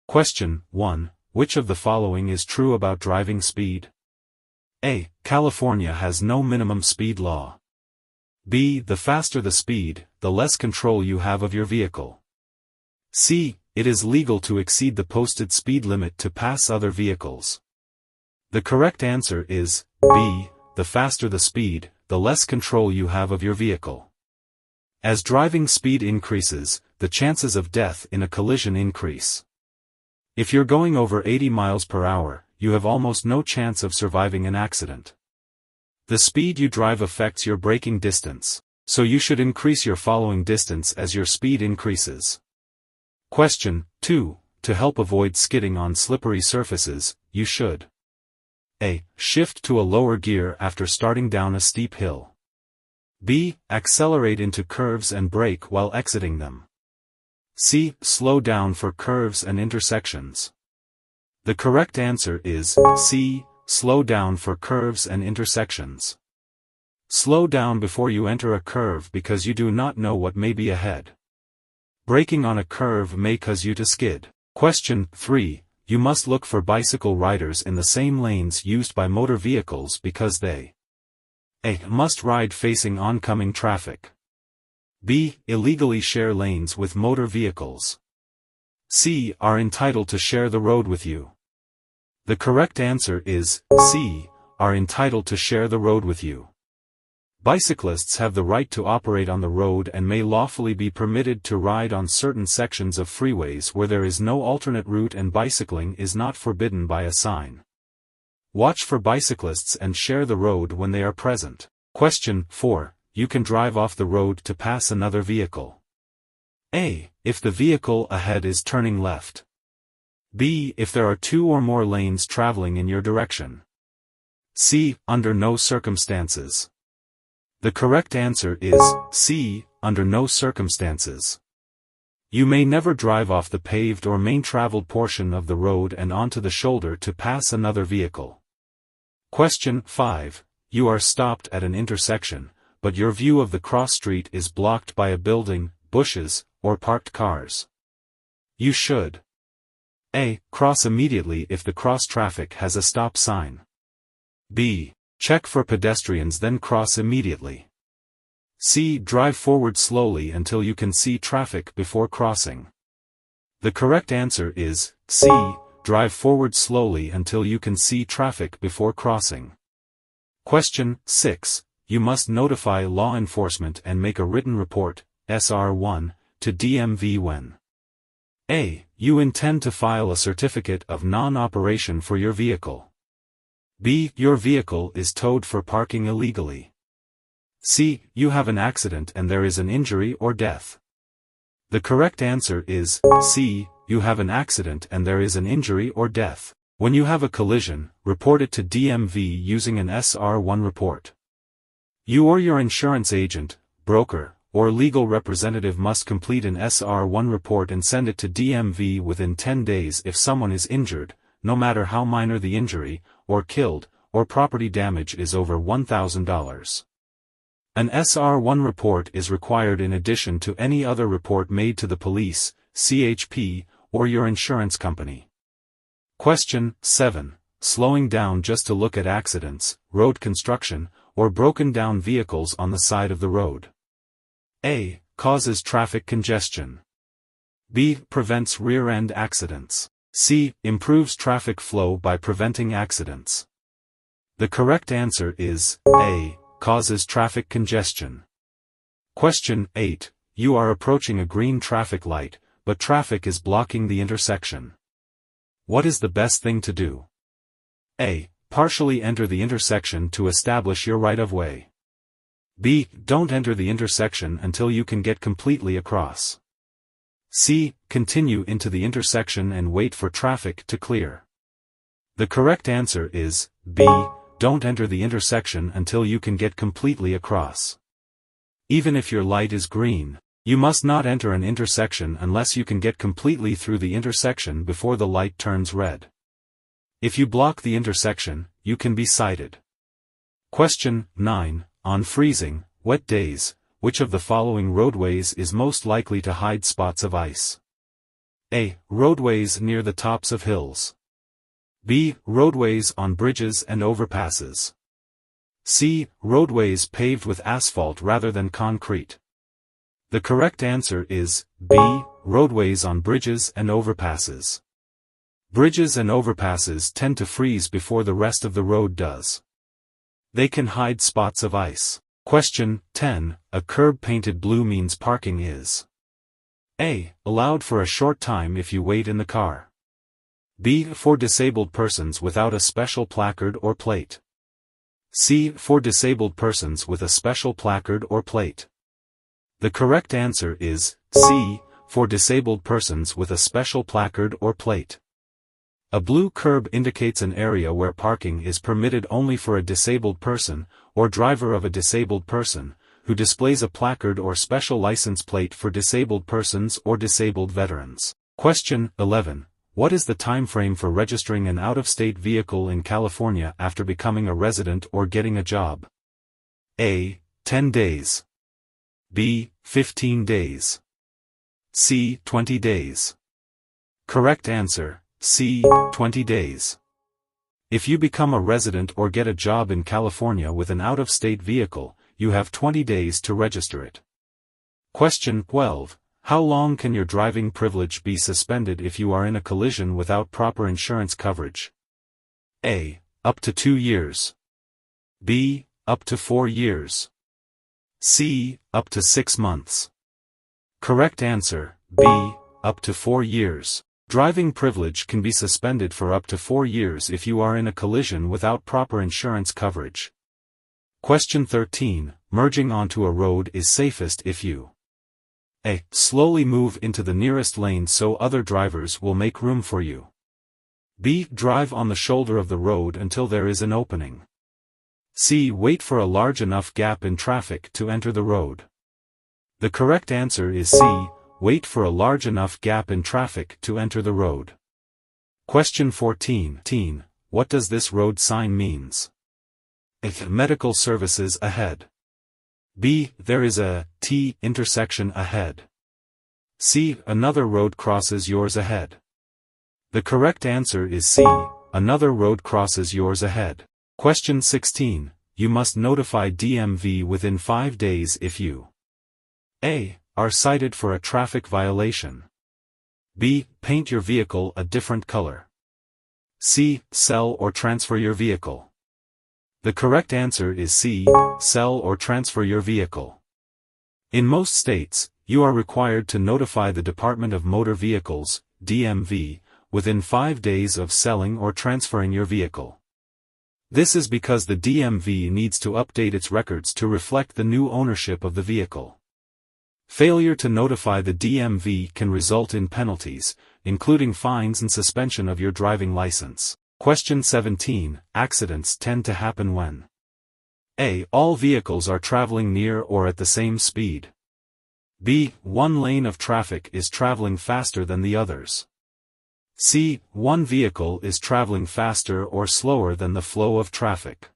Question 1. Which of the following is true about driving speed? A. California has no minimum speed law. B. The faster the speed, the less control you have of your vehicle. C. It is legal to exceed the posted speed limit to pass other vehicles. The correct answer is B. The faster the speed, the less control you have of your vehicle. As driving speed increases, the chances of death in a collision increase. If you're going over 80 miles per hour, you have almost no chance of surviving an accident. The speed you drive affects your braking distance, so you should increase your following distance as your speed increases. Question 2. To help avoid skidding on slippery surfaces, you should A. Shift to a lower gear after starting down a steep hill. B. Accelerate into curves and brake while exiting them. C. Slow down for curves and intersections. The correct answer is C. Slow down for curves and intersections. Slow down before you enter a curve because you do not know what may be ahead. Braking on a curve may cause you to skid. Question 3. You must look for bicycle riders in the same lanes used by motor vehicles because they A. Must ride facing oncoming traffic. B. Illegally share lanes with motor vehicles. C. Are entitled to share the road with you. The correct answer is C. Are entitled to share the road with you. Bicyclists have the right to operate on the road and may lawfully be permitted to ride on certain sections of freeways where there is no alternate route and bicycling is not forbidden by a sign. Watch for bicyclists and share the road when they are present. Question 4. You can drive off the road to pass another vehicle. A. If the vehicle ahead is turning left. B. If there are 2 or more lanes traveling in your direction. C. Under no circumstances. The correct answer is C. Under no circumstances. You may never drive off the paved or main traveled portion of the road and onto the shoulder to pass another vehicle. Question 5. You are stopped at an intersection, but your view of the cross street is blocked by a building, bushes, or parked cars. You should A. Cross immediately if the cross traffic has a stop sign. B. Check for pedestrians then cross immediately. C. Drive forward slowly until you can see traffic before crossing. The correct answer is C. Drive forward slowly until you can see traffic before crossing. Question 6. You must notify law enforcement and make a written report, SR1, to DMV when A. You intend to file a certificate of non-operation for your vehicle. B. Your vehicle is towed for parking illegally. C. You have an accident and there is an injury or death. The correct answer is C. You have an accident and there is an injury or death. When you have a collision, report it to DMV using an SR1 report. You or your insurance agent, broker, or legal representative must complete an SR1 report and send it to DMV within 10 days if someone is injured, no matter how minor the injury, or killed, or property damage is over $1,000. An SR1 report is required in addition to any other report made to the police, CHP, or your insurance company. Question 7. Slowing down just to look at accidents, road construction, or broken down vehicles on the side of the road. A. Causes traffic congestion. B. Prevents rear-end accidents. C. Improves traffic flow by preventing accidents. The correct answer is A. Causes traffic congestion. Question 8. You are approaching a green traffic light, but traffic is blocking the intersection. What is the best thing to do? A. Partially enter the intersection to establish your right-of-way. B. Don't enter the intersection until you can get completely across. C. Continue into the intersection and wait for traffic to clear. The correct answer is B. Don't enter the intersection until you can get completely across. Even if your light is green, you must not enter an intersection unless you can get completely through the intersection before the light turns red. If you block the intersection, you can be cited. Question 9. On freezing, wet days, which of the following roadways is most likely to hide spots of ice? A. Roadways near the tops of hills. B. Roadways on bridges and overpasses. C. Roadways paved with asphalt rather than concrete. The correct answer is B. Roadways on bridges and overpasses. Bridges and overpasses tend to freeze before the rest of the road does. They can hide spots of ice. Question 10. A curb painted blue means parking is A. Allowed for a short time if you wait in the car. B. For disabled persons without a special placard or plate. C. For disabled persons with a special placard or plate. The correct answer is C. For disabled persons with a special placard or plate. A blue curb indicates an area where parking is permitted only for a disabled person, or driver of a disabled person, who displays a placard or special license plate for disabled persons or disabled veterans. Question 11. What is the time frame for registering an out-of-state vehicle in California after becoming a resident or getting a job? A. 10 days. B. 15 days. C. 20 days. Correct answer, C. 20 days. If you become a resident or get a job in California with an out-of-state vehicle, you have 20 days to register it. Question 12. How long can your driving privilege be suspended if you are in a collision without proper insurance coverage? A. Up to 2 years. B. Up to 4 years. C. Up to 6 months. Correct answer, B. Up to 4 years. Driving privilege can be suspended for up to 4 years if you are in a collision without proper insurance coverage. Question 13. Merging onto a road is safest if you A. Slowly move into the nearest lane so other drivers will make room for you. B. Drive on the shoulder of the road until there is an opening. C. Wait for a large enough gap in traffic to enter the road. The correct answer is C. Wait for a large enough gap in traffic to enter the road. Question 14. What does this road sign means? A. Medical services ahead. B. There is a T intersection ahead. C. Another road crosses yours ahead. The correct answer is C. Another road crosses yours ahead. Question 16. You must notify DMV within 5 days if you A. Are cited for a traffic violation. B. Paint your vehicle a different color. C. Sell or transfer your vehicle. The correct answer is C. Sell or transfer your vehicle. In most states, you are required to notify the Department of Motor Vehicles, DMV, within 5 days of selling or transferring your vehicle. This is because the DMV needs to update its records to reflect the new ownership of the vehicle. Failure to notify the DMV can result in penalties, including fines and suspension of your driving license. Question 17. Accidents tend to happen when A. All vehicles are traveling near or at the same speed. B. One lane of traffic is traveling faster than the others. C. One vehicle is traveling faster or slower than the flow of traffic.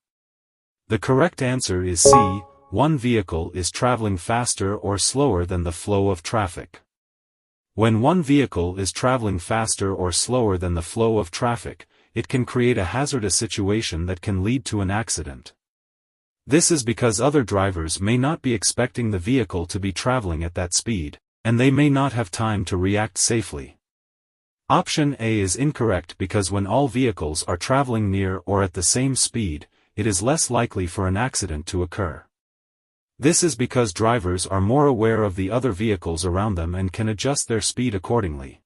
The correct answer is C. One vehicle is traveling faster or slower than the flow of traffic. When one vehicle is traveling faster or slower than the flow of traffic, it can create a hazardous situation that can lead to an accident. This is because other drivers may not be expecting the vehicle to be traveling at that speed, and they may not have time to react safely. Option A is incorrect because when all vehicles are traveling near or at the same speed, it is less likely for an accident to occur. This is because drivers are more aware of the other vehicles around them and can adjust their speed accordingly.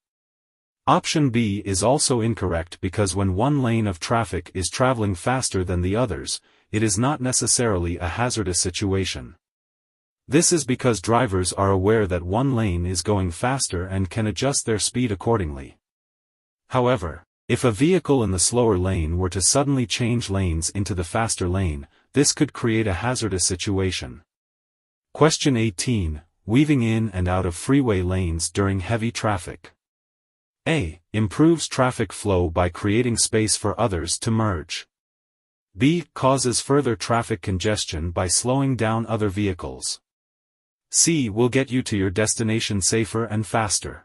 Option B is also incorrect because when one lane of traffic is traveling faster than the others, it is not necessarily a hazardous situation. This is because drivers are aware that one lane is going faster and can adjust their speed accordingly. However, if a vehicle in the slower lane were to suddenly change lanes into the faster lane, this could create a hazardous situation. Question 18. Weaving in and out of freeway lanes during heavy traffic. A. Improves traffic flow by creating space for others to merge. B. Causes further traffic congestion by slowing down other vehicles. C. Will get you to your destination safer and faster.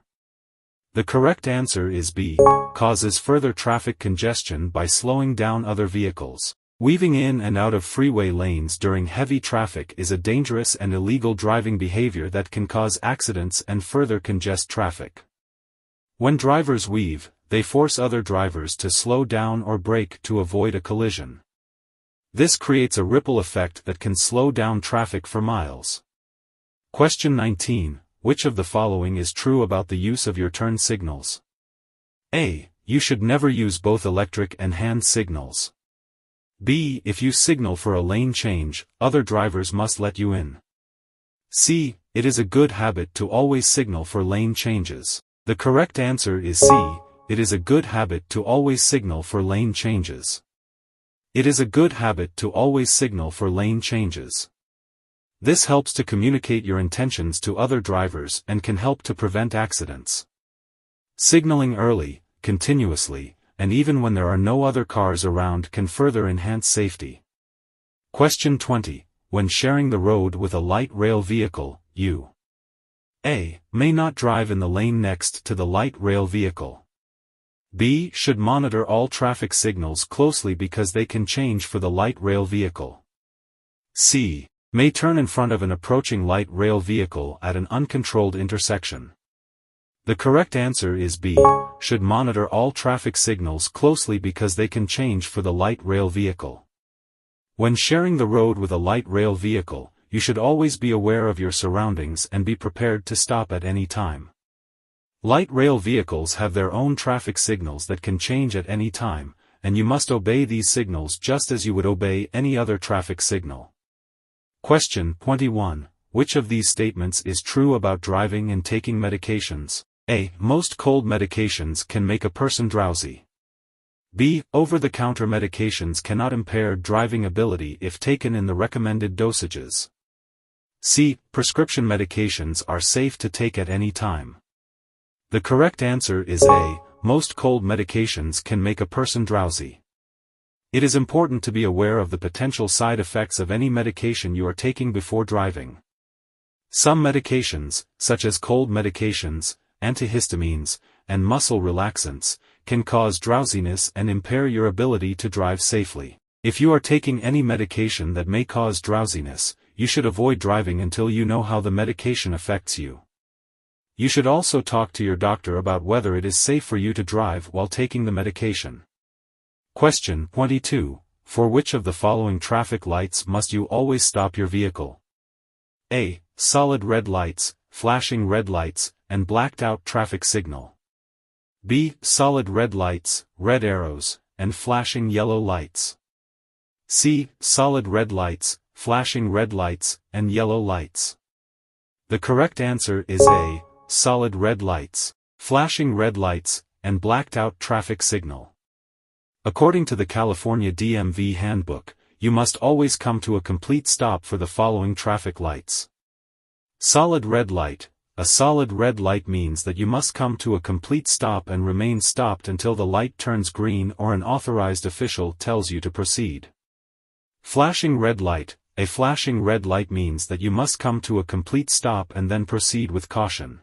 The correct answer is B, causes further traffic congestion by slowing down other vehicles. Weaving in and out of freeway lanes during heavy traffic is a dangerous and illegal driving behavior that can cause accidents and further congest traffic. When drivers weave, they force other drivers to slow down or brake to avoid a collision. This creates a ripple effect that can slow down traffic for miles. Question 19. Which of the following is true about the use of your turn signals? A. You should never use both electric and hand signals. B. If you signal for a lane change, other drivers must let you in. C. It is a good habit to always signal for lane changes. The correct answer is C. It is a good habit to always signal for lane changes. It is a good habit to always signal for lane changes. This helps to communicate your intentions to other drivers and can help to prevent accidents. Signaling early, continuously, and even when there are no other cars around can further enhance safety. Question 20. When sharing the road with a light rail vehicle, you A. May not drive in the lane next to the light rail vehicle. B. Should monitor all traffic signals closely because they can change for the light rail vehicle. C. May turn in front of an approaching light rail vehicle at an uncontrolled intersection. The correct answer is B. Should monitor all traffic signals closely because they can change for the light rail vehicle. When sharing the road with a light rail vehicle, you should always be aware of your surroundings and be prepared to stop at any time. Light rail vehicles have their own traffic signals that can change at any time, and you must obey these signals just as you would obey any other traffic signal. Question 21. Which of these statements is true about driving and taking medications? A. Most cold medications can make a person drowsy. B. Over-the-counter medications cannot impair driving ability if taken in the recommended dosages. C. Prescription medications are safe to take at any time. The correct answer is A. Most cold medications can make a person drowsy. It is important to be aware of the potential side effects of any medication you are taking before driving. Some medications, such as cold medications, antihistamines, and muscle relaxants, can cause drowsiness and impair your ability to drive safely. If you are taking any medication that may cause drowsiness, you should avoid driving until you know how the medication affects you. You should also talk to your doctor about whether it is safe for you to drive while taking the medication. Question 22. For which of the following traffic lights must you always stop your vehicle? A. Solid red lights, flashing red lights, and blacked-out traffic signal. B. Solid red lights, red arrows, and flashing yellow lights. C. Solid red lights, flashing red lights, and yellow lights. The correct answer is A. Solid red lights, flashing red lights, and blacked-out traffic signal. According to the California DMV Handbook, you must always come to a complete stop for the following traffic lights. Solid red light. A solid red light means that you must come to a complete stop and remain stopped until the light turns green or an authorized official tells you to proceed. Flashing red light. A flashing red light means that you must come to a complete stop and then proceed with caution.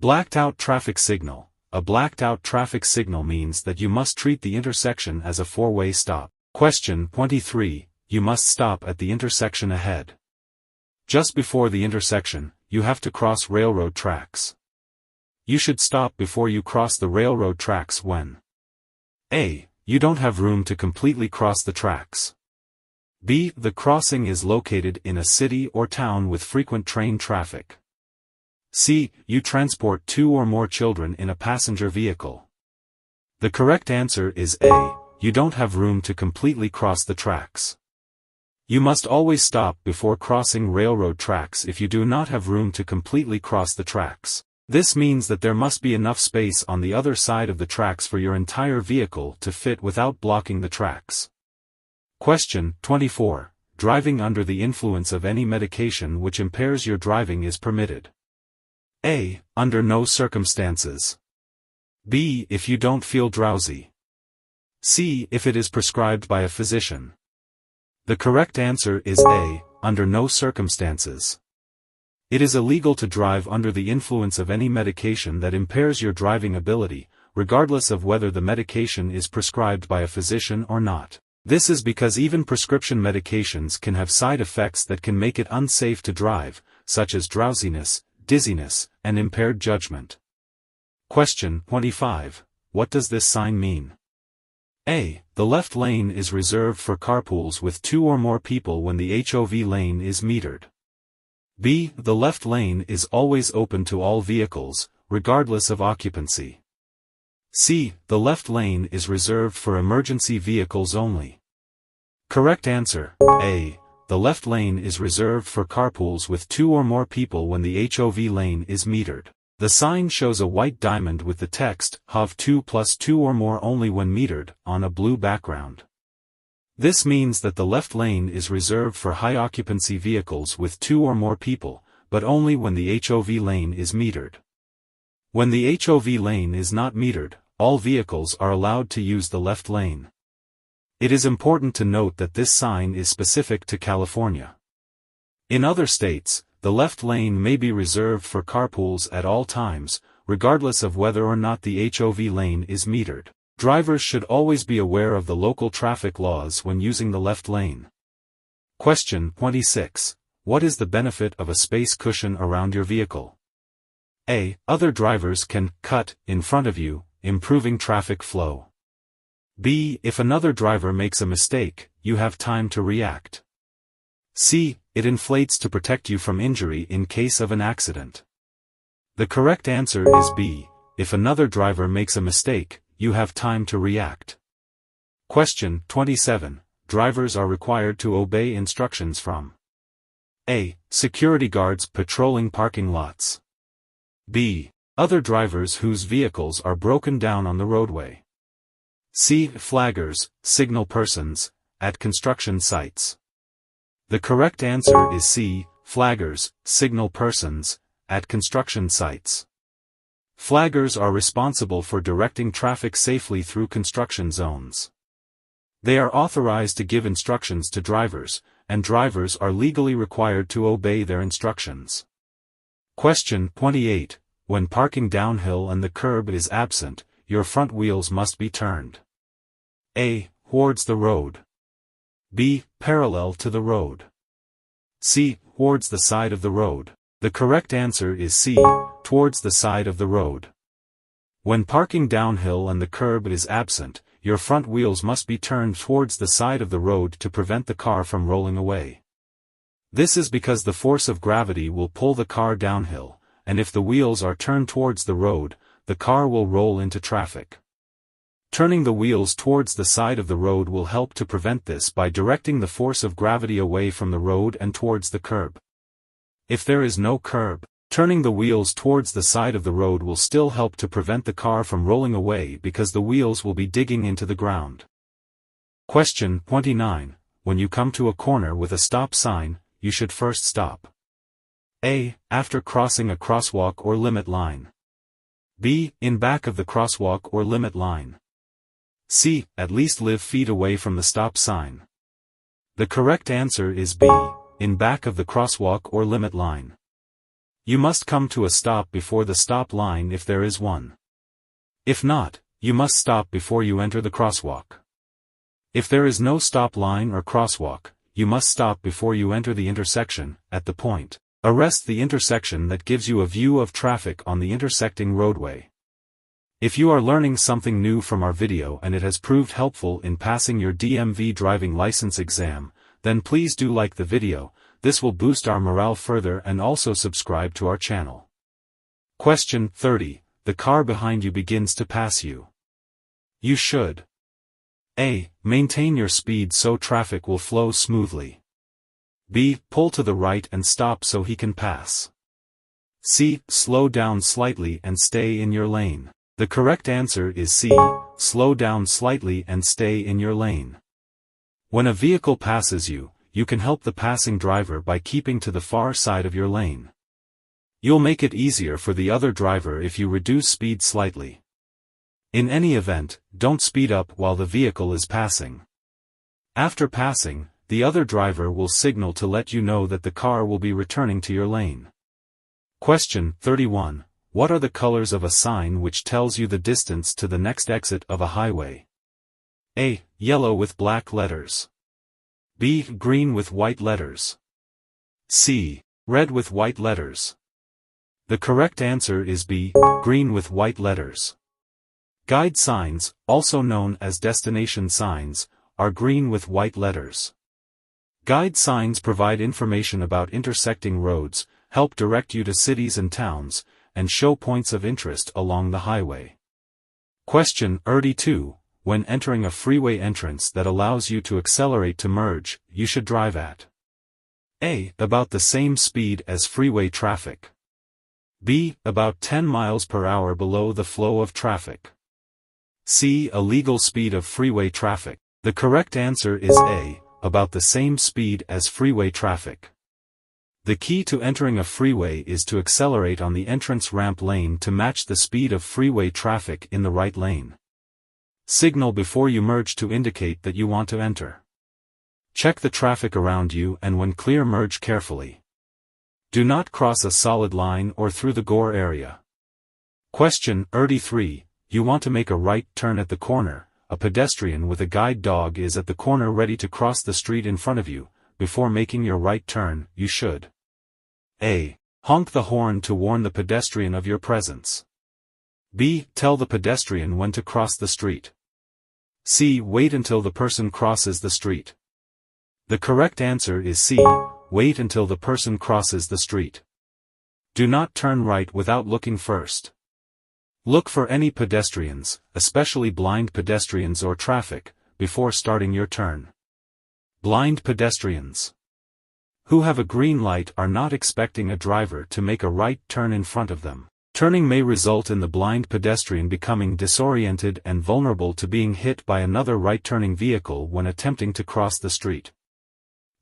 Blacked-out traffic signal. A blacked-out traffic signal means that you must treat the intersection as a four-way stop. Question 23. You must stop at the intersection ahead. Just before the intersection, you have to cross railroad tracks. You should stop before you cross the railroad tracks when A. You don't have room to completely cross the tracks. B. The crossing is located in a city or town with frequent train traffic. C. You transport 2 or more children in a passenger vehicle. The correct answer is A. You don't have room to completely cross the tracks. You must always stop before crossing railroad tracks if you do not have room to completely cross the tracks. This means that there must be enough space on the other side of the tracks for your entire vehicle to fit without blocking the tracks. Question 24. Driving under the influence of any medication which impairs your driving is permitted. A. Under no circumstances. B. If you don't feel drowsy. C. If it is prescribed by a physician. The correct answer is A. Under no circumstances. It is illegal to drive under the influence of any medication that impairs your driving ability, regardless of whether the medication is prescribed by a physician or not. This is because even prescription medications can have side effects that can make it unsafe to drive, such as drowsiness, dizziness, and impaired judgment. Question 25. What does this sign mean? A. The left lane is reserved for carpools with 2 or more people when the HOV lane is metered. B. The left lane is always open to all vehicles, regardless of occupancy. C. The left lane is reserved for emergency vehicles only. Correct answer, A. The left lane is reserved for carpools with 2 or more people when the HOV lane is metered. The sign shows a white diamond with the text, HOV 2 plus 2 or more only when metered, on a blue background. This means that the left lane is reserved for high-occupancy vehicles with 2 or more people, but only when the HOV lane is metered. When the HOV lane is not metered, all vehicles are allowed to use the left lane. It is important to note that this sign is specific to California. In other states, the left lane may be reserved for carpools at all times, regardless of whether or not the HOV lane is metered. Drivers should always be aware of the local traffic laws when using the left lane. Question 26. What is the benefit of a space cushion around your vehicle? A. Other drivers can cut in front of you, improving traffic flow. B. If another driver makes a mistake, you have time to react. C. It inflates to protect you from injury in case of an accident. The correct answer is B. If another driver makes a mistake, you have time to react. Question 27. Drivers are required to obey instructions from A. Security guards patrolling parking lots. B. Other drivers whose vehicles are broken down on the roadway. C. Flaggers, signal persons, at construction sites. The correct answer is C. Flaggers, signal persons, at construction sites. Flaggers are responsible for directing traffic safely through construction zones. They are authorized to give instructions to drivers, and drivers are legally required to obey their instructions. Question 28. When parking downhill and the curb is absent, your front wheels must be turned. A. Towards the road. B. Parallel to the road. C. Towards the side of the road. The correct answer is C. Towards the side of the road. When parking downhill and the curb is absent, your front wheels must be turned towards the side of the road to prevent the car from rolling away. This is because the force of gravity will pull the car downhill, and if the wheels are turned towards the road, the car will roll into traffic. Turning the wheels towards the side of the road will help to prevent this by directing the force of gravity away from the road and towards the curb. If there is no curb, turning the wheels towards the side of the road will still help to prevent the car from rolling away because the wheels will be digging into the ground. Question 29. When you come to a corner with a stop sign, you should first stop. A. After crossing a crosswalk or limit line. B. In back of the crosswalk or limit line. C. At least live feet away from the stop sign. The correct answer is B. In back of the crosswalk or limit line. You must come to a stop before the stop line if there is one. If not, you must stop before you enter the crosswalk. If there is no stop line or crosswalk, you must stop before you enter the intersection, at the point. Arrest the intersection that gives you a view of traffic on the intersecting roadway. If you are learning something new from our video and it has proved helpful in passing your DMV driving license exam, then please do like the video. This will boost our morale further, and also subscribe to our channel. Question 30. The car behind you begins to pass you. You should A. Maintain your speed so traffic will flow smoothly. B. Pull to the right and stop so he can pass. C. Slow down slightly and stay in your lane. The correct answer is C. Slow down slightly and stay in your lane. When a vehicle passes you, you can help the passing driver by keeping to the far side of your lane. You'll make it easier for the other driver if you reduce speed slightly. In any event, don't speed up while the vehicle is passing. After passing, the other driver will signal to let you know that the car will be returning to your lane. Question 31. What are the colors of a sign which tells you the distance to the next exit of a highway? A. Yellow with black letters. B. Green with white letters. C. Red with white letters. The correct answer is B. Green with white letters. Guide signs, also known as destination signs, are green with white letters. Guide signs provide information about intersecting roads, help direct you to cities and towns, and show points of interest along the highway. Question 32. When entering a freeway entrance that allows you to accelerate to merge, you should drive at A. About the same speed as freeway traffic. B. About 10 miles per hour below the flow of traffic. C. A legal speed of freeway traffic. The correct answer is A. About the same speed as freeway traffic. The key to entering a freeway is to accelerate on the entrance ramp lane to match the speed of freeway traffic in the right lane. Signal before you merge to indicate that you want to enter. Check the traffic around you and when clear merge carefully. Do not cross a solid line or through the gore area. Question 33. You want to make a right turn at the corner. A pedestrian with a guide dog is at the corner ready to cross the street in front of you. Before making your right turn, you should A. Honk the horn to warn the pedestrian of your presence. B. Tell the pedestrian when to cross the street. C. Wait until the person crosses the street. The correct answer is C. Wait until the person crosses the street. Do not turn right without looking first. Look for any pedestrians, especially blind pedestrians or traffic, before starting your turn. Blind pedestrians who have a green light are not expecting a driver to make a right turn in front of them. Turning may result in the blind pedestrian becoming disoriented and vulnerable to being hit by another right-turning vehicle when attempting to cross the street.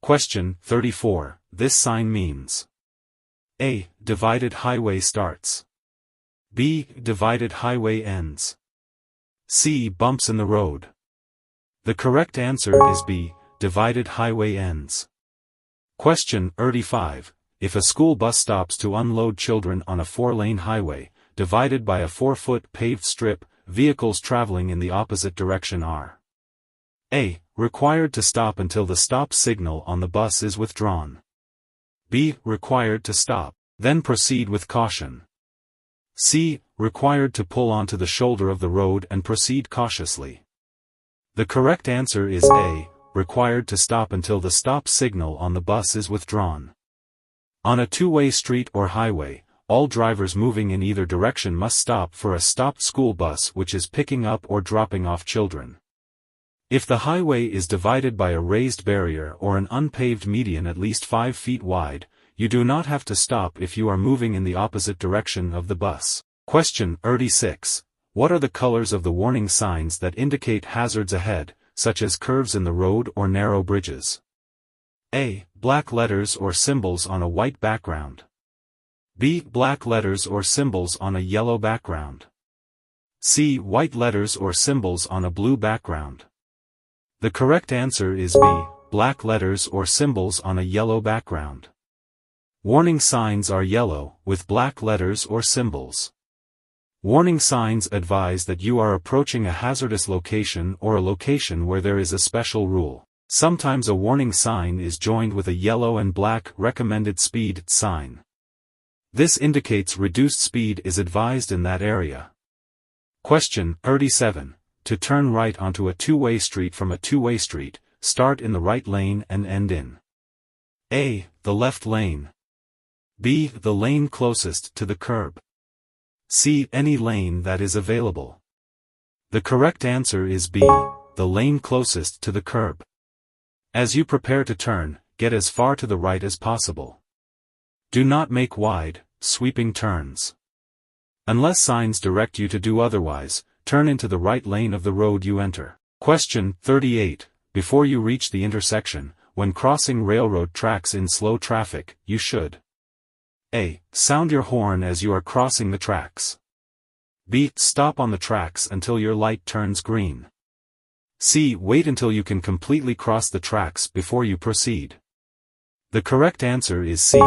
Question 34. This sign means A. Divided highway starts. B. Divided highway ends. C. Bumps in the road. The correct answer is B. Divided highway ends. Question 35. If a school bus stops to unload children on a 4-lane highway, divided by a 4-foot paved strip, vehicles traveling in the opposite direction are A. Required to stop until the stop signal on the bus is withdrawn. B. Required to stop, then proceed with caution. C. Required to pull onto the shoulder of the road and proceed cautiously. The correct answer is A. Required to stop until the stop signal on the bus is withdrawn. On a two-way street or highway, all drivers moving in either direction must stop for a stopped school bus which is picking up or dropping off children. If the highway is divided by a raised barrier or an unpaved median at least 5 feet wide, you do not have to stop if you are moving in the opposite direction of the bus. Question 36. What are the colors of the warning signs that indicate hazards ahead, such as curves in the road or narrow bridges? A. Black letters or symbols on a white background. B. Black letters or symbols on a yellow background. C. White letters or symbols on a blue background. The correct answer is B. Black letters or symbols on a yellow background. Warning signs are yellow, with black letters or symbols. Warning signs advise that you are approaching a hazardous location or a location where there is a special rule. Sometimes a warning sign is joined with a yellow and black recommended speed sign. This indicates reduced speed is advised in that area. Question 37. To turn right onto a two-way street from a two-way street, start in the right lane and end in A. The left lane. B. The lane closest to the curb. C. Any lane that is available. The correct answer is B. The lane closest to the curb. As you prepare to turn, get as far to the right as possible. Do not make wide, sweeping turns. Unless signs direct you to do otherwise, turn into the right lane of the road you enter. Question 38. Before you reach the intersection, when crossing railroad tracks in slow traffic, you should A. Sound your horn as you are crossing the tracks. B. Stop on the tracks until your light turns green. C. Wait until you can completely cross the tracks before you proceed. The correct answer is C.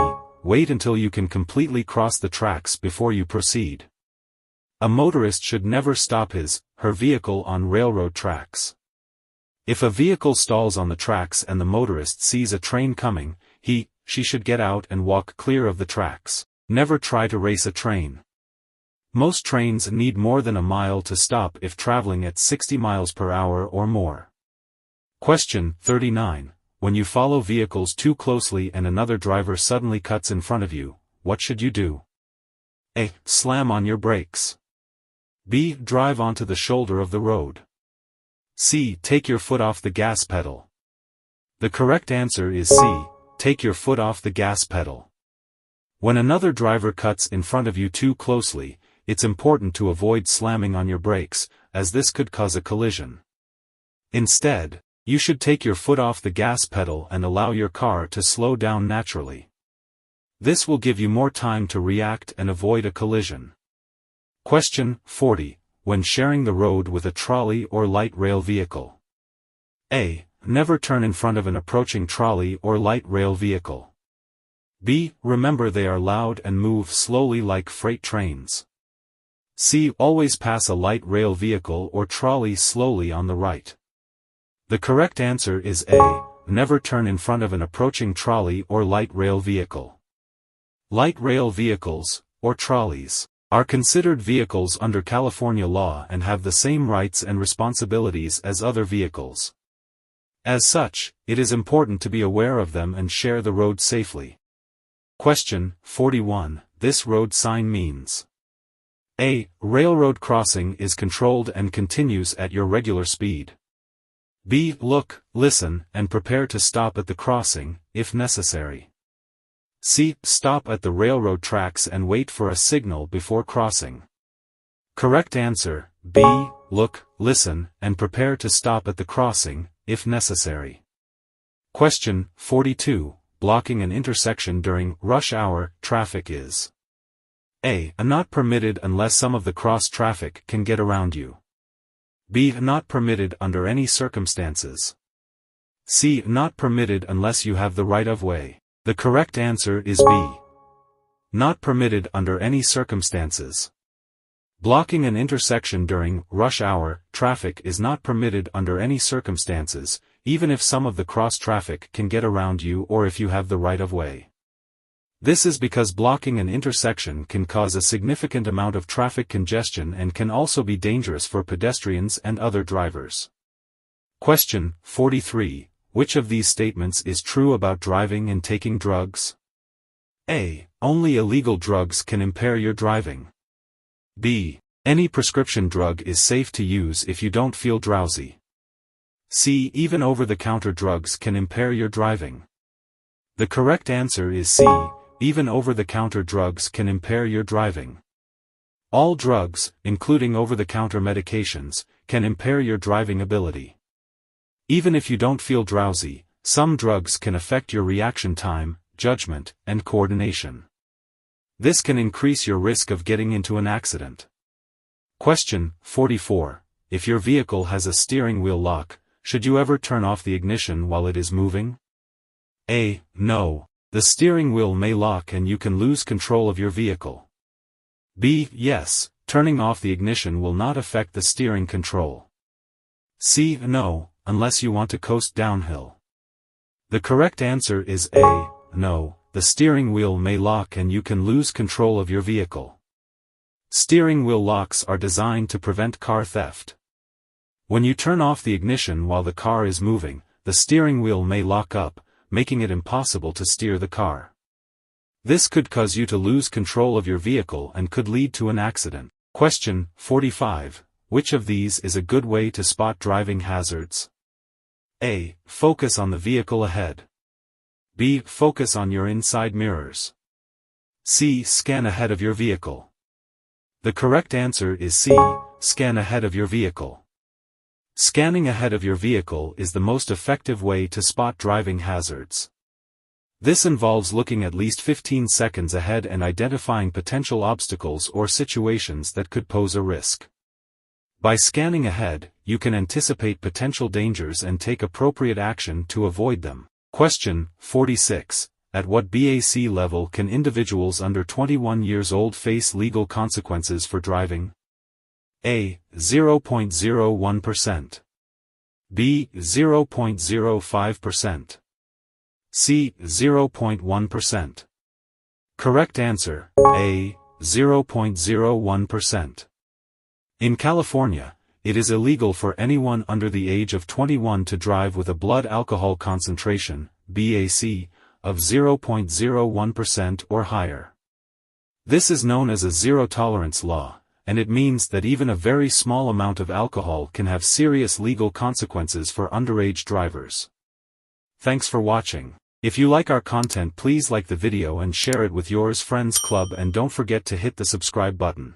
wait until you can completely cross the tracks before you proceed. A motorist should never stop her vehicle on railroad tracks. If a vehicle stalls on the tracks and the motorist sees a train coming, she should get out and walk clear of the tracks. Never try to race a train. Most trains need more than a mile to stop if traveling at 60 miles per hour or more. Question 39. When you follow vehicles too closely and another driver suddenly cuts in front of you, what should you do? A. Slam on your brakes. B. Drive onto the shoulder of the road. C. Take your foot off the gas pedal. The correct answer is C. Take your foot off the gas pedal. When another driver cuts in front of you too closely, it's important to avoid slamming on your brakes, as this could cause a collision. Instead, you should take your foot off the gas pedal and allow your car to slow down naturally. This will give you more time to react and avoid a collision. Question 40. When sharing the road with a trolley or light rail vehicle. A. Never turn in front of an approaching trolley or light rail vehicle. B. Remember they are loud and move slowly like freight trains. C. Always pass a light rail vehicle or trolley slowly on the right. The correct answer is A. Never turn in front of an approaching trolley or light rail vehicle. Light rail vehicles, or trolleys, are considered vehicles under California law and have the same rights and responsibilities as other vehicles. As such, it is important to be aware of them and share the road safely. Question 41. This road sign means. A. Railroad crossing is controlled and continues at your regular speed. B. Look, listen, and prepare to stop at the crossing, if necessary. C. Stop at the railroad tracks and wait for a signal before crossing. Correct answer, B. Look, listen, and prepare to stop at the crossing, if necessary. Question 42. Blocking an intersection during rush hour traffic is. A. Not permitted unless some of the cross traffic can get around you. B. Not permitted under any circumstances. C. Not permitted unless you have the right of way. The correct answer is B. Not permitted under any circumstances. Blocking an intersection during rush hour traffic is not permitted under any circumstances, even if some of the cross traffic can get around you or if you have the right of way. This is because blocking an intersection can cause a significant amount of traffic congestion and can also be dangerous for pedestrians and other drivers. Question 43. Which of these statements is true about driving and taking drugs? A. Only illegal drugs can impair your driving. B. Any prescription drug is safe to use if you don't feel drowsy. C. Even over-the-counter drugs can impair your driving. The correct answer is C. Even over-the-counter drugs can impair your driving. All drugs, including over-the-counter medications, can impair your driving ability. Even if you don't feel drowsy, some drugs can affect your reaction time, judgment, and coordination. This can increase your risk of getting into an accident. Question 44. If your vehicle has a steering wheel lock, should you ever turn off the ignition while it is moving? A. No. The steering wheel may lock and you can lose control of your vehicle. B. Yes, turning off the ignition will not affect the steering control. C. No, unless you want to coast downhill. The correct answer is A. No, the steering wheel may lock and you can lose control of your vehicle. Steering wheel locks are designed to prevent car theft. When you turn off the ignition while the car is moving, the steering wheel may lock up, making it impossible to steer the car. This could cause you to lose control of your vehicle and could lead to an accident. Question 45. Which of these is a good way to spot driving hazards? A. Focus on the vehicle ahead. B. Focus on your inside mirrors. C. Scan ahead of your vehicle. The correct answer is C. Scan ahead of your vehicle. Scanning ahead of your vehicle is the most effective way to spot driving hazards. This involves looking at least 15 seconds ahead and identifying potential obstacles or situations that could pose a risk. By scanning ahead, you can anticipate potential dangers and take appropriate action to avoid them. Question 46. At what BAC level can individuals under 21 years old face legal consequences for driving? A. 0.01%. B. 0.05%. C. 0.1%. Correct answer, A. 0.01%. In California, it is illegal for anyone under the age of 21 to drive with a blood alcohol concentration, BAC, of 0.01% or higher. This is known as a zero-tolerance law, and it means that even a very small amount of alcohol can have serious legal consequences for underage drivers. Thanks for watching. If you like our content, please like the video and share it with your friends club, and don't forget to hit the subscribe button.